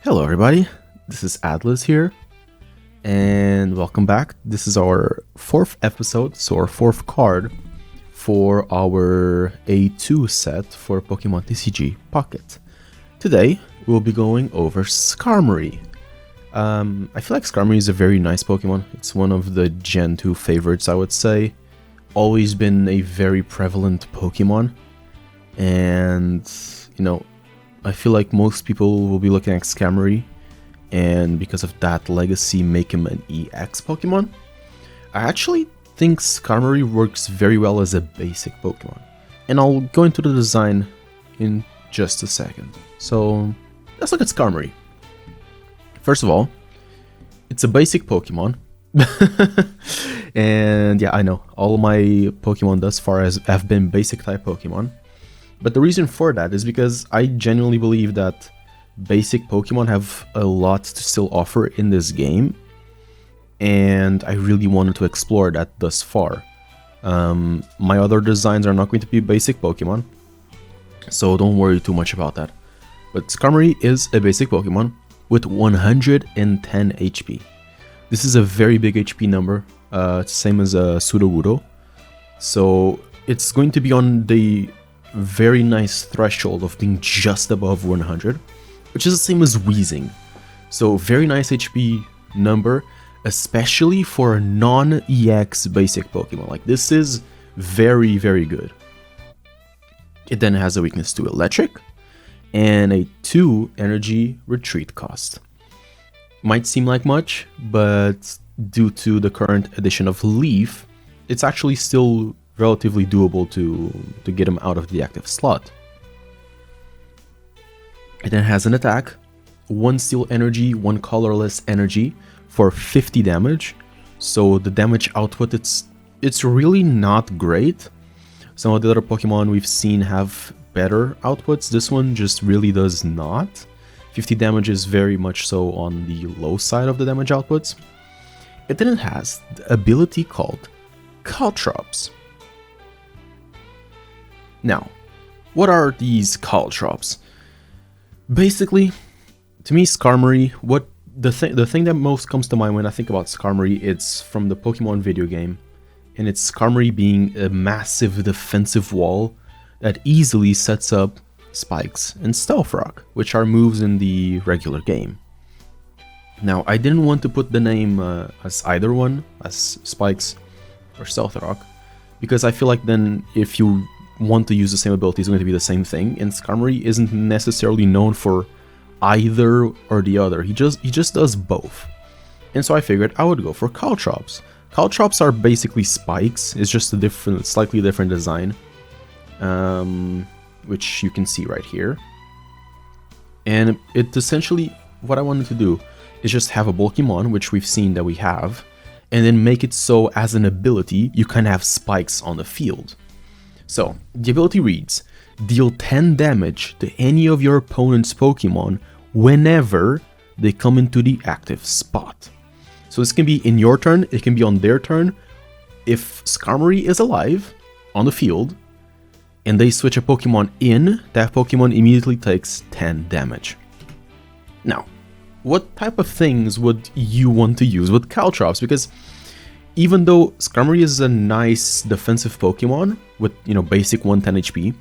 Hello everybody, this is AddLess here, and welcome back. This is our fourth episode, so our fourth card for our A2 set for Pokemon TCG Pocket. Today, we'll be going over Skarmory. I feel like Skarmory is a very nice Pokemon. It's one of the Gen 2 favorites, I would say. Always been a very prevalent Pokemon, and, I feel like most people will be looking at Skarmory, and because of that legacy, make him an EX Pokemon. I actually think Skarmory works very well as a basic Pokemon, and I'll go into the design in just a second. So let's look at Skarmory. First of all, it's a basic Pokemon, and yeah, I know all my Pokemon thus far have been basic type Pokemon. But the reason for that is because I genuinely believe that basic Pokemon have a lot to still offer in this game, and I really wanted to explore that thus far. My other designs are not going to be basic Pokemon, so don't worry too much about that. But Skarmory is a basic Pokemon with 110 HP. This is a very big HP number, same as a Sudowoodo, so it's going to be on the very nice threshold of being just above 100, which is the same as Wheezing. So very nice HP number, especially for a non-EX basic Pokemon. Like, this is very, very good. It then has a weakness to Electric and a 2 energy retreat cost. Might seem like much, but due to the current addition of Leaf, it's actually still relatively doable to get him out of the active slot. It then has an attack, 1 steel energy, 1 colorless energy for 50 damage. So the damage output, it's really not great. Some of the other Pokemon we've seen have better outputs. This one just really does not. 50 damage is very much so on the low side of the damage outputs. It then has the ability called Caltrops. Now, what are these Caltrops? Basically, to me, Skarmory, the thing that most comes to mind when I think about Skarmory, it's from the Pokemon video game, and it's Skarmory being a massive defensive wall that easily sets up Spikes and Stealth Rock, which are moves in the regular game. Now, I didn't want to put the name as either one, as Spikes or Stealth Rock, because I feel like then if you want to use the same ability, it's going to be the same thing, and Skarmory isn't necessarily known for either or the other. He just does both. And so I figured I would go for Caltrops. Caltrops are basically spikes. It's just a slightly different design, which you can see right here. And it essentially, what I wanted to do is just have a Pokemon, which we've seen that we have, and then make it so as an ability you can have spikes on the field. So, the ability reads, deal 10 damage to any of your opponent's Pokemon whenever they come into the active spot. So this can be in your turn, it can be on their turn. If Skarmory is alive on the field, and they switch a Pokemon in, that Pokemon immediately takes 10 damage. Now, what type of things would you want to use with Caltrops? Because even though Skarmory is a nice defensive Pokemon with, basic 110 HP,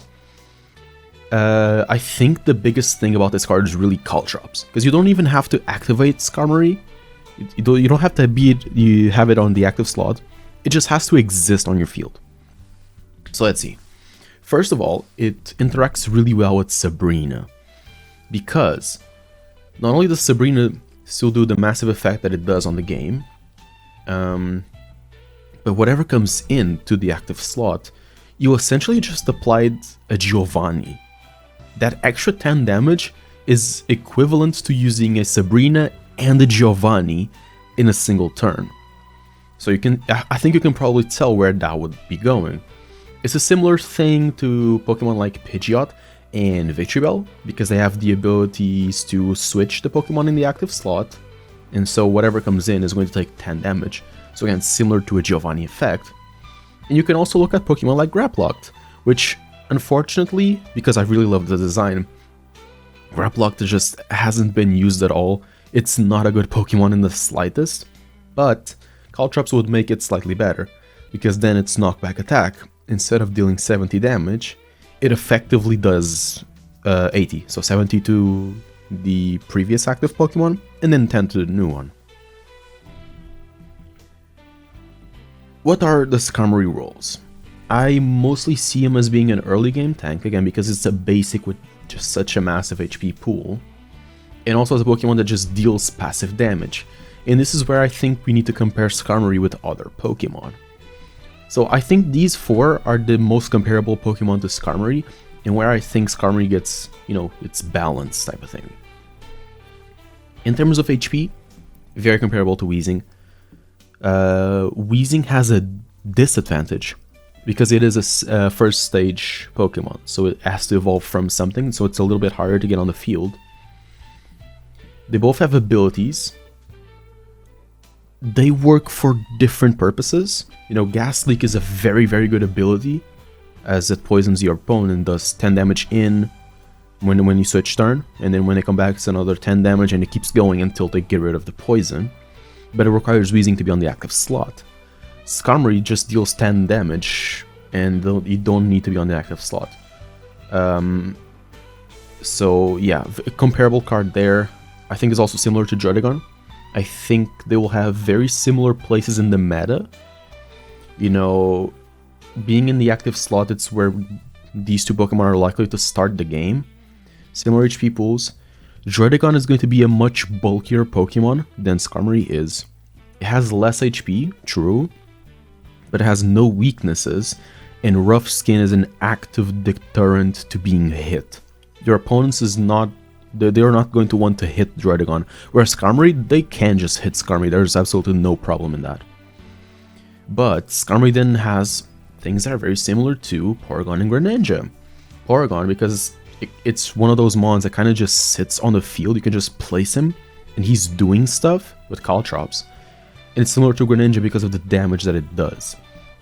I think the biggest thing about this card is really Caltrops, because you don't even have to activate Skarmory. You don't have to you have it on the active slot. It just has to exist on your field. So let's see. First of all, it interacts really well with Sabrina, because not only does Sabrina still do the massive effect that it does on the game, but whatever comes into the active slot, you essentially just applied a Giovanni. That extra 10 damage is equivalent to using a Sabrina and a Giovanni in a single turn. So I think you can probably tell where that would be going. It's a similar thing to Pokemon like Pidgeot and Victreebel, because they have the abilities to switch the Pokemon in the active slot, and so whatever comes in is going to take 10 damage. So again, similar to a Giovanni effect. And you can also look at Pokemon like Graplocked, which unfortunately, because I really love the design, Graplock just hasn't been used at all. It's not a good Pokemon in the slightest, but Caltrops would make it slightly better, because then its knockback attack, instead of dealing 70 damage, it effectively does 80, so 70 to the previous active Pokemon, and then 10 to the new one. What are the Skarmory roles? I mostly see him as being an early game tank, again because it's a basic with just such a massive HP pool, and also as a Pokemon that just deals passive damage. And this is where I think we need to compare Skarmory with other Pokemon. So I think these four are the most comparable Pokemon to Skarmory, and where I think Skarmory gets, its balance type of thing. In terms of HP, very comparable to Weezing. Weezing has a disadvantage because it is a first stage Pokemon, so it has to evolve from something, so it's a little bit harder to get on the field. They both have abilities. They work for different purposes. Gas Leak is a very, very good ability, as it poisons your opponent and does 10 damage in when you switch turn, and then when they come back it's another 10 damage, and it keeps going until they get rid of the poison. But it requires Weezing to be on the active slot. Skarmory just deals 10 damage, and you don't need to be on the active slot. So yeah, a comparable card there. I think is also similar to Druddigon. I think they will have very similar places in the meta. Being in the active slot, it's where these two Pokemon are likely to start the game. Similar HP pools. Druddigon is going to be a much bulkier Pokemon than Skarmory is. It has less HP, true, but it has no weaknesses, and Rough Skin is an active deterrent to being hit. Your opponents they're not going to want to hit Druddigon, whereas Skarmory, they can just hit Skarmory, there's absolutely no problem in that. But Skarmory then has things that are very similar to Porygon and Greninja. Porygon, because it's one of those mons that kind of just sits on the field, you can just place him, and he's doing stuff with Caltrops. And it's similar to Greninja because of the damage that it does.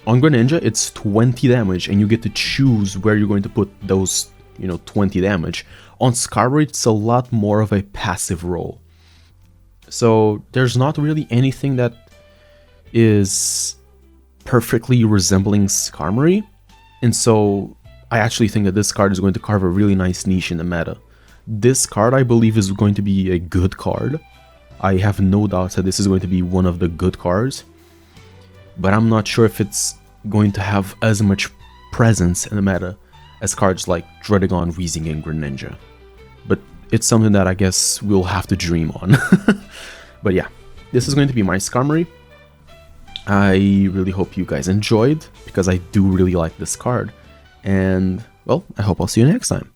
On Greninja, it's 20 damage, and you get to choose where you're going to put those, 20 damage. On Skarmory, it's a lot more of a passive role. So there's not really anything that is perfectly resembling Skarmory, and so I actually think that this card is going to carve a really nice niche in the meta. This card, I believe, is going to be a good card. I have no doubts that this is going to be one of the good cards, but I'm not sure if it's going to have as much presence in the meta as cards like Druddigon, Weezing, and Greninja. But it's something that I guess we'll have to dream on. But yeah, this is going to be my Skarmory. I really hope you guys enjoyed, because I do really like this card. And, well, I hope I'll see you next time.